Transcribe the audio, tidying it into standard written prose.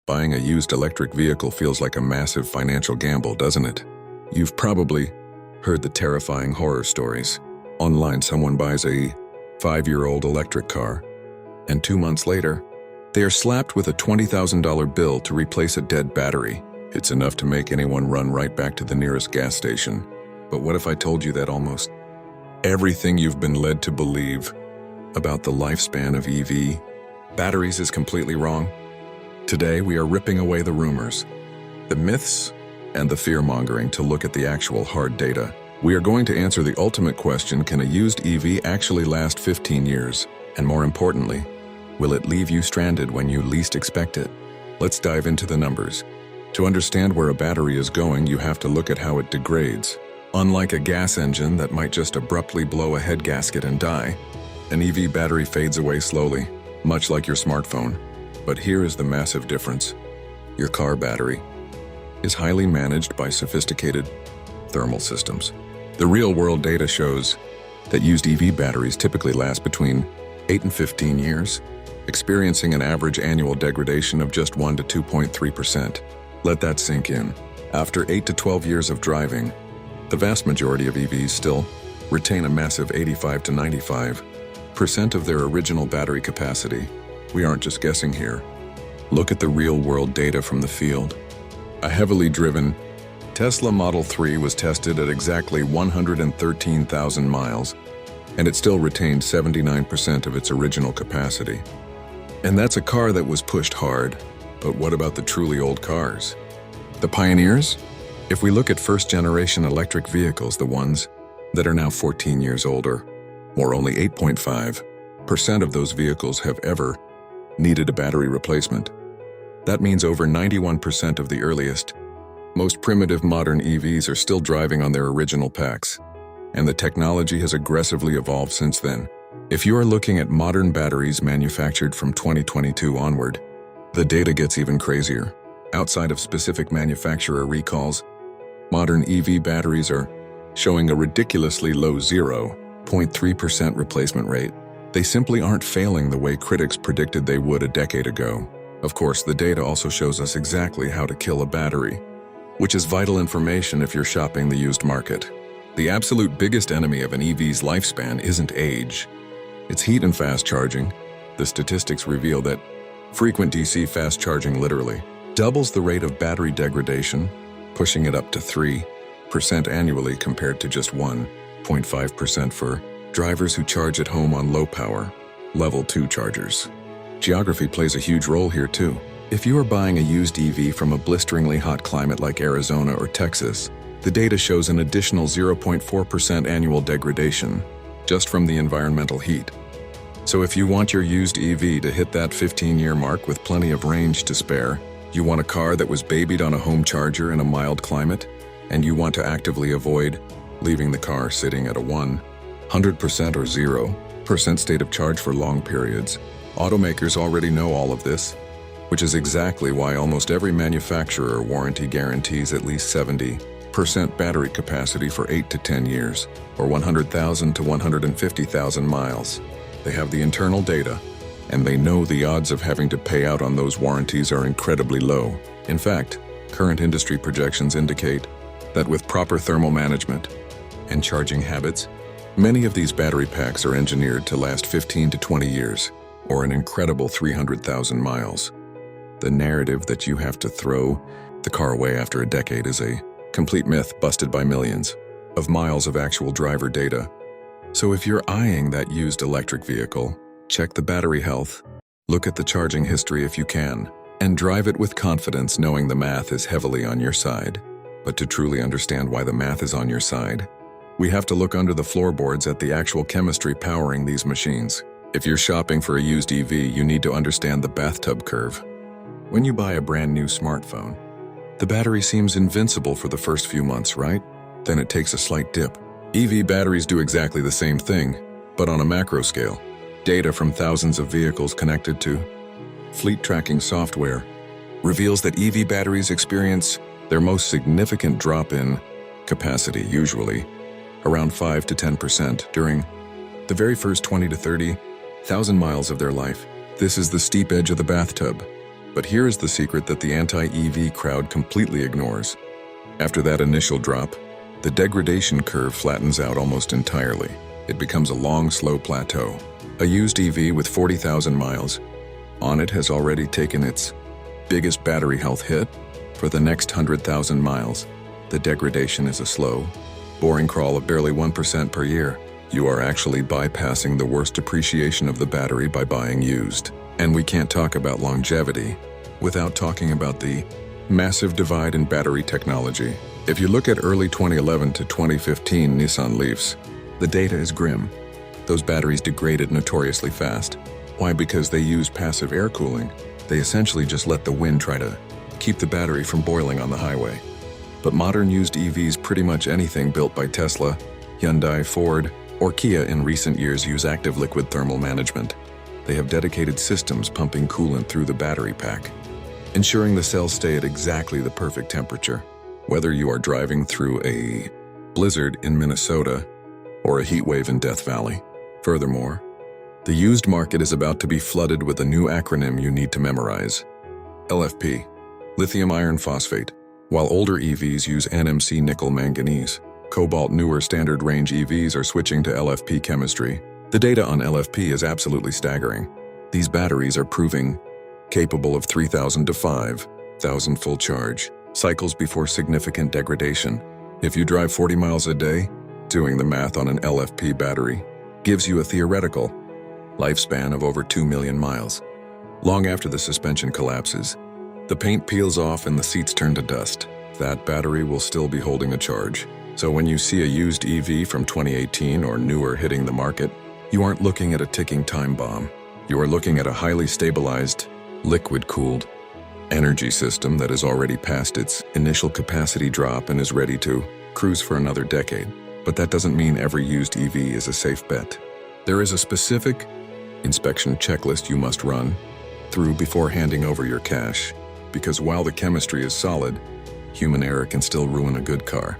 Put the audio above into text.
Buying a used electric vehicle feels like a massive financial gamble, doesn't it? You've probably heard the terrifying horror stories. Online, someone buys a 5-year-old electric car, and 2 months later, they are slapped with a $20,000 bill to replace a dead battery. It's enough to make anyone run right back to the nearest gas station. But what if I told you that almost everything you've been led to believe about the lifespan of EV batteries is completely wrong? Today, we are ripping away the rumors, the myths, and the fear-mongering to look at the actual hard data. We are going to answer the ultimate question: can a used EV actually last 15 years? And more importantly, will it leave you stranded when you least expect it? Let's dive into the numbers. To understand where a battery is going, you have to look at how it degrades. Unlike a gas engine that might just abruptly blow a head gasket and die, an EV battery fades away slowly, much like your smartphone. But here is the massive difference. Your car battery is highly managed by sophisticated thermal systems. The real-world data shows that used EV batteries typically last between 8 and 15 years, experiencing an average annual degradation of just 1 to 2.3%. Let that sink in. After 8 to 12 years of driving, the vast majority of EVs still retain a massive 85 to 95% of their original battery capacity. We aren't just guessing here. Look at the real-world data from the field. A heavily driven Tesla Model 3 was tested at exactly 113,000 miles, and it still retained 79% of its original capacity. And that's a car that was pushed hard. But what about the truly old cars? The pioneers? If we look at first-generation electric vehicles, the ones that are now 14 years older, or only 8.5% of those vehicles have ever needed a battery replacement. That means over 91% of the earliest, most primitive modern EVs are still driving on their original packs, and the technology has aggressively evolved since then. If you are looking at modern batteries manufactured from 2022 onward, the data gets even crazier. Outside of specific manufacturer recalls, modern EV batteries are showing a ridiculously low 0.3% replacement rate. They simply aren't failing the way critics predicted they would a decade ago. Of course, the data also shows us exactly how to kill a battery, which is vital information if you're shopping the used market. The absolute biggest enemy of an EV's lifespan isn't age. It's heat and fast charging. The statistics reveal that frequent DC fast charging literally doubles the rate of battery degradation, pushing it up to 3% annually compared to just 1.5% for drivers who charge at home on low-power, level 2 chargers. Geography plays a huge role here too. If you are buying a used EV from a blisteringly hot climate like Arizona or Texas, the data shows an additional 0.4% annual degradation just from the environmental heat. So if you want your used EV to hit that 15-year mark with plenty of range to spare, you want a car that was babied on a home charger in a mild climate, and you want to actively avoid leaving the car sitting at a 100% or 0% state of charge for long periods. Automakers already know all of this, which is exactly why almost every manufacturer warranty guarantees at least 70% battery capacity for 8 to 10 years, or 100,000 to 150,000 miles. They have the internal data, and they know the odds of having to pay out on those warranties are incredibly low. In fact, current industry projections indicate that with proper thermal management and charging habits, many of these battery packs are engineered to last 15 to 20 years, or an incredible 300,000 miles. The narrative that you have to throw the car away after a decade is a complete myth busted by millions of miles of actual driver data. So if you're eyeing that used electric vehicle, check the battery health, look at the charging history if you can, and drive it with confidence knowing the math is heavily on your side. But to truly understand why the math is on your side, we have to look under the floorboards at the actual chemistry powering these machines. If you're shopping for a used EV, you need to understand the bathtub curve. When you buy a brand new smartphone, the battery seems invincible for the first few months, right? Then it takes a slight dip. EV batteries do exactly the same thing, but on a macro scale. Data from thousands of vehicles connected to fleet tracking software reveals that EV batteries experience their most significant drop in capacity, usually around 5 to 10% during the very first 20 to 30,000 miles of their life. This is the steep edge of the bathtub. But here is the secret that the anti-EV crowd completely ignores. After that initial drop, the degradation curve flattens out almost entirely. It becomes a long, slow plateau. A used EV with 40,000 miles on it has already taken its biggest battery health hit. For the next 100,000 miles, the degradation is a slow, boring crawl of barely 1% per year. You are actually bypassing the worst depreciation of the battery by buying used. And we can't talk about longevity without talking about the massive divide in battery technology. If you look at early 2011 to 2015 Nissan Leafs, the data is grim. Those batteries degraded notoriously fast. Why? Because they use passive air cooling. They essentially just let the wind try to keep the battery from boiling on the highway. But modern used EVs, pretty much anything built by Tesla, Hyundai, Ford, or Kia in recent years, use active liquid thermal management. They have dedicated systems pumping coolant through the battery pack, ensuring the cells stay at exactly the perfect temperature. Whether you are driving through a blizzard in Minnesota or a heat wave in Death Valley. Furthermore, the used market is about to be flooded with a new acronym you need to memorize. LFP, lithium iron phosphate. While older EVs use NMC nickel manganese, cobalt, newer standard range EVs are switching to LFP chemistry. The data on LFP is absolutely staggering. These batteries are proving capable of 3,000 to 5,000 full charge cycles before significant degradation. If you drive 40 miles a day, doing the math on an LFP battery gives you a theoretical lifespan of over 2 million miles. Long after the suspension collapses, the paint peels off and the seats turn to dust, that battery will still be holding a charge. So when you see a used EV from 2018 or newer hitting the market, you aren't looking at a ticking time bomb. You are looking at a highly stabilized, liquid-cooled energy system that has already passed its initial capacity drop and is ready to cruise for another decade. But that doesn't mean every used EV is a safe bet. There is a specific inspection checklist you must run through before handing over your cash, because while the chemistry is solid, human error can still ruin a good car.